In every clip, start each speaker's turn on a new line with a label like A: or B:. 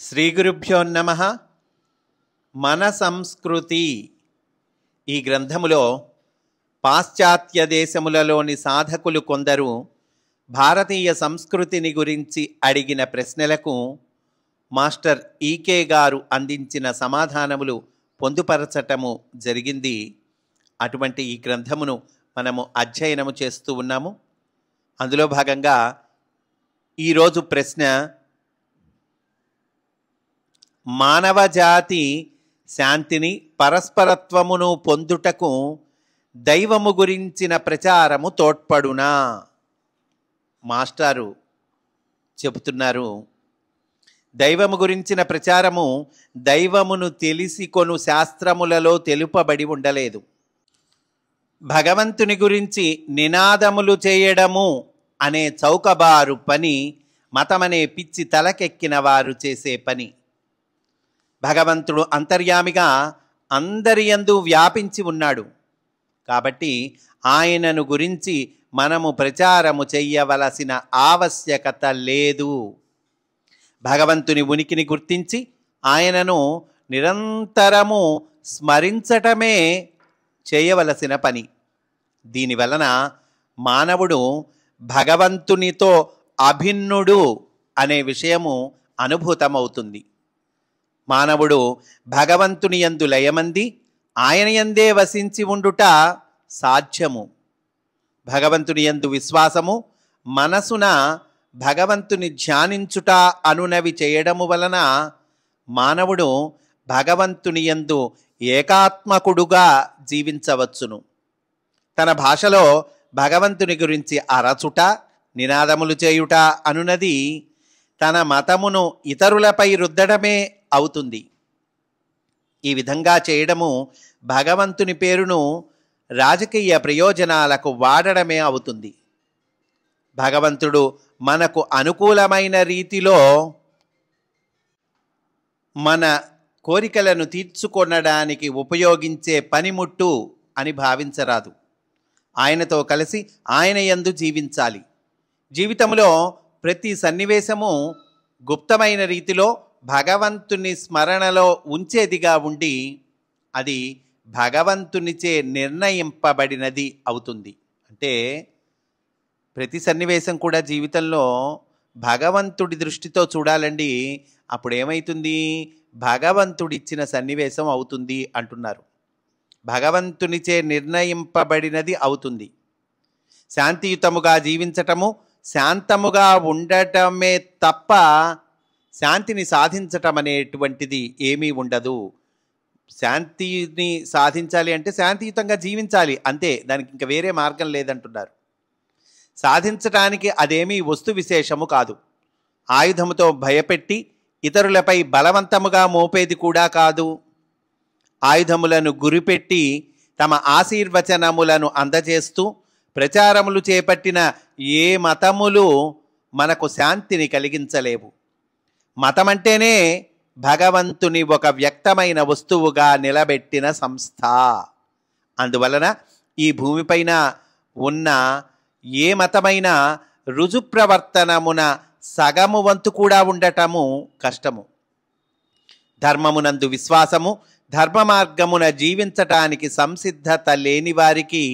A: శ్రీ గురుభ్యో నమః. మన సంస్కృతి ఈ గ్రంథములో పాశ్చాత్య దేశములలోని సాధకులు కొందరు భారతీయ సంస్కృతిని గురించి అడిగిన ప్రశ్నలకు మాస్టర్ ఈకే గారు అందించిన సమాధానములు పొందుపరచటము జరిగింది. అటువంటి ఈ గ్రంథమును మనము అధ్యయనము చేస్తూ ఉన్నాము. అందులో భాగంగా ఈరోజు ప్రశ్న, మానవజాతి శాంతిని పరస్పరత్వమును పొందుటకు దైవము గురించిన ప్రచారము తోడ్పడునా? మాస్టారు చెబుతున్నారు, దైవము గురించిన ప్రచారము దైవమును తెలిసి కొను శాస్త్రములలో తెలుపబడి ఉండలేదు. భగవంతుని గురించి నినాదములు చేయడము అనే చౌకబారు పని మతమనే పిచ్చి తలకెక్కిన వారు చేసే పని. భగవంతుడు అంతర్యామిగా అందరి యందు వ్యాపించి ఉన్నాడు కాబట్టి ఆయనను గురించి మనము ప్రచారము చెయ్యవలసిన ఆవశ్యకత లేదు. భగవంతుని ఉనికిని గుర్తించి ఆయనను నిరంతరము స్మరించటమే చేయవలసిన పని. దీనివలన మానవుడు భగవంతునితో అభిన్నుడు అనే విషయము అనుభూతమవుతుంది. మానవుడు భగవంతుని యందు లయమంది ఆయన యందే వసించి ఉండుట సాధ్యము. భగవంతుని యందు విశ్వాసము, మనసున భగవంతుని ధ్యానించుట అనునవి చేయడము వలన మానవుడు భగవంతుని యందు ఏకాత్మకుడుగా జీవించవచ్చును. తన భాషలో భగవంతుని గురించి అరచుట, నినాదములు చేయుట అనునది తన మతమును ఇతరులపై రుద్దడమే అవుతుంది. ఈ విధంగా చేయడము భగవంతుని పేరును రాజకీయ ప్రయోజనాలకు వాడడమే అవుతుంది. భగవంతుడు మనకు అనుకూలమైన రీతిలో మన కోరికలను తీర్చుకొనడానికి ఉపయోగించే పనిముట్టు అని భావించరాదు. ఆయనతో కలిసి ఆయన యందు జీవించాలి. జీవితంలో ప్రతి సన్నివేశము గుప్తమైన రీతిలో భగవంతుని స్మరణలో ఉంచేదిగా ఉండి అది భగవంతునిచే నిర్ణయింపబడినది అవుతుంది. అంటే ప్రతి సన్నివేశం కూడా జీవితంలో భగవంతుడి దృష్టితో చూడాలండి. అప్పుడు ఏమవుతుంది? భగవంతుడిచ్చిన సన్నివేశం అవుతుంది అంటున్నారు. భగవంతునిచే నిర్ణయింపబడినది అవుతుంది. శాంతియుతముగా జీవించటము, శాంతముగా ఉండటమే తప్ప శాంతిని సాధించటం అనేటువంటిది ఏమీ ఉండదు. శాంతిని సాధించాలి అంటే శాంతియుతంగా జీవించాలి అంతే, దానికి ఇంకా వేరే మార్గం లేదంటున్నారు. సాధించటానికి అదేమీ వస్తు విశేషము కాదు. ఆయుధముతో భయపెట్టి ఇతరులపై బలవంతముగా మోపేది కూడా కాదు. ఆయుధములను గురిపెట్టి తమ ఆశీర్వచనములను అందజేస్తూ ప్రచారములు చేపట్టిన ఏ మతములు మనకు శాంతిని కలిగించలేవు. మతమంటేనే భగవంతుని ఒక వ్యక్తమైన వస్తువుగా నిలబెట్టిన సంస్థ. అందువలన ఈ భూమిపైన ఉన్న ఏ మతమైనా రుజుప్రవర్తనమున సగము వంతు కూడా ఉండటము కష్టము. ధర్మమునందు విశ్వాసము, ధర్మ మార్గమున జీవించటానికి సంసిద్ధత లేని వారికి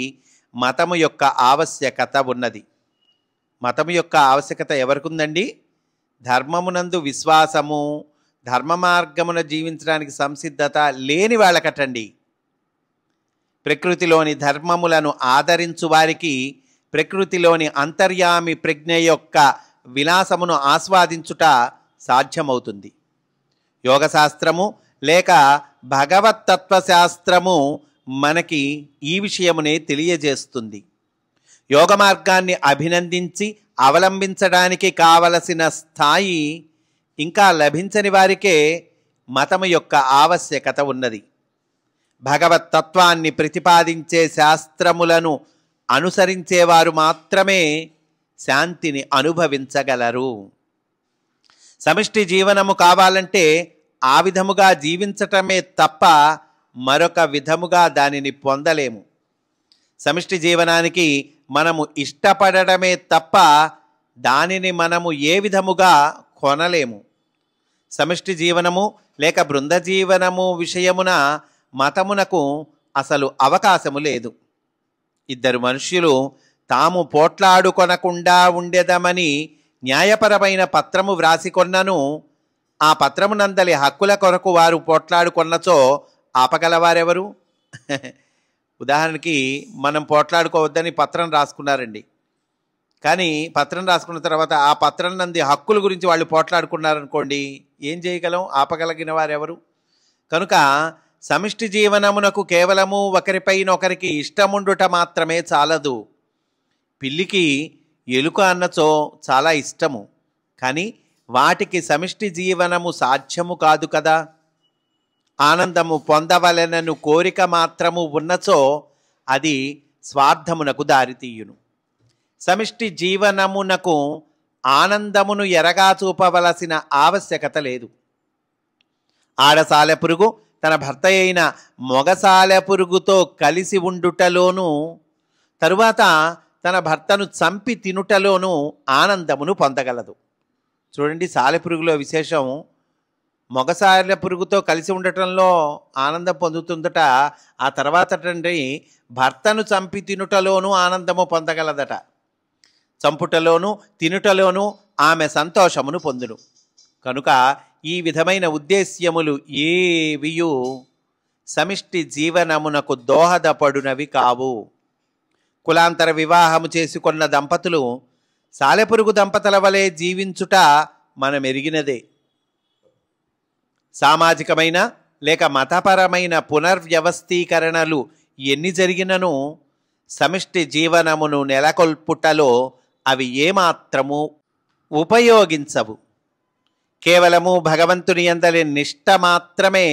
A: మతము యొక్క ఆవశ్యకత ఉన్నది. మతము యొక్క ఆవశ్యకత ఎవరికి ఉందండి? ధర్మమునందు విశ్వాసము, ధర్మ మార్గమున జీవించడానికి సంసిద్ధత లేని వాళ్ళకటండి. ప్రకృతిలోని ధర్మములను ఆదరించు వారికి ప్రకృతిలోని అంతర్యామి ప్రజ్ఞ యొక్క విలాసమును ఆస్వాదించుట సాధ్యమవుతుంది. యోగశాస్త్రము లేక భగవత్తత్వశాస్త్రము మనకి ఈ విషయమునే తెలియజేస్తుంది. యోగ మార్గాన్ని అభినందించి అవలంబించడానికి కావలసిన స్థాయి ఇంకా లభించని వారికే మతము యొక్క ఆవశ్యకత ఉన్నది. భగవత్తత్వాన్ని ప్రతిపాదించే శాస్త్రములను అనుసరించేవారు మాత్రమే శాంతిని అనుభవించగలరు. సమిష్టి జీవనము కావాలంటే ఆ విధముగా జీవించటమే తప్ప మరొక విధముగా దానిని పొందలేము. సమిష్టి జీవనానికి మనము ఇష్టపడడమే తప్ప దానిని మనము ఏ విధముగా కొనలేము. సమిష్టి జీవనము లేక బృంద జీవనము విషయమున మతమునకు అసలు అవకాశము లేదు. ఇద్దరు మనుష్యులు తాము పోట్లాడుకొనకుండా ఉండేదమని న్యాయపరమైన పత్రము వ్రాసికొన్నను ఆ పత్రమునందలి హక్కుల కొరకు వారు పోట్లాడుకొన్నచో ఆపగలవారెవరు? ఉదాహరణకి మనం పోట్లాడుకోవద్దని పత్రం రాసుకున్నారండి. కానీ పత్రం రాసుకున్న తర్వాత ఆ పత్రం నంది హక్కుల గురించి వాళ్ళు పోట్లాడుకున్నారనుకోండి, ఏం చేయగలం? ఆపగలిగిన వారెవరు? కనుక సమిష్టి జీవనమునకు కేవలము ఒకరిపైనొకరికి ఇష్టముండుట మాత్రమే చాలదు. పిల్లికి ఎలుక అన్నచో చాలా ఇష్టము, కానీ వాటికి సమిష్టి జీవనము సాధ్యము కాదు కదా. ఆనందము పొందవలెనను కోరిక మాత్రము ఉన్నచో అది స్వార్థమునకు దారితీయును. సమిష్టి జీవనమునకు ఆనందమును ఎరగా చూపవలసిన ఆవశ్యకత లేదు. ఆడసాలెపురుగు తన భర్త అయిన మొగసాలెపురుగుతో కలిసి ఉండుటలోనూ తరువాత తన భర్తను చంపి తినుటలోనూ ఆనందమును పొందగలదు. చూడండి, సాలెపురుగులో విశేషం మొగసాలెపురుగుతో కలిసి ఉండటంలో ఆనందం పొందుతుందట. ఆ తర్వాత భర్తను చంపి తినుటలోనూ ఆనందము పొందగలదట. చంపుటలోనూ తినుటలోనూ ఆమె సంతోషమును పొందును. కనుక ఈ విధమైన ఉద్దేశ్యములు ఏవియు సమిష్టి జీవనమునకు దోహదపడునవి కావు. కులాంతర వివాహము చేసుకున్న దంపతులు సాలెపురుగు దంపతుల వలె జీవించుట మనం ఎరిగినదే. సామాజికమైన లేక మతపరమైన పునర్వ్యవస్థీకరణలు ఎన్ని జరిగినను సమిష్టి జీవనమును నెలకొల్పుటలో అవి ఏమాత్రము ఉపయోగించవు. కేవలము భగవంతుని యందలి నిష్ట మాత్రమే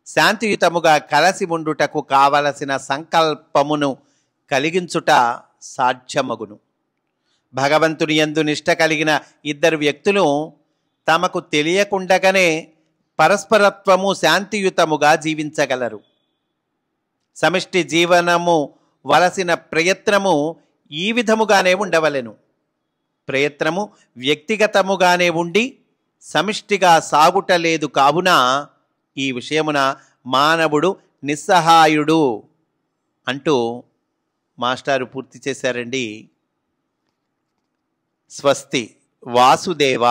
A: శాంతియుతముగా కలసి ఉండుటకు కావలసిన సంకల్పమును కలిగించుట సాధ్యమగును. భగవంతుని యందు నిష్ట కలిగిన ఇద్దరు వ్యక్తులు తమకు తెలియకుండగానే పరస్పరత్వము శాంతియుతముగా జీవించగలరు. సమిష్టి జీవనము వలసిన ప్రయత్నము ఈ విధముగానే ఉండవలెను. ప్రయత్నము వ్యక్తిగతముగానే ఉండి సమిష్టిగా సాగుటలేదు. కావున ఈ విషయమున మానవుడు నిస్సహాయుడు అంటూ మాస్టారు పూర్తి చేశారండి. స్వస్తి. వాసుదేవ.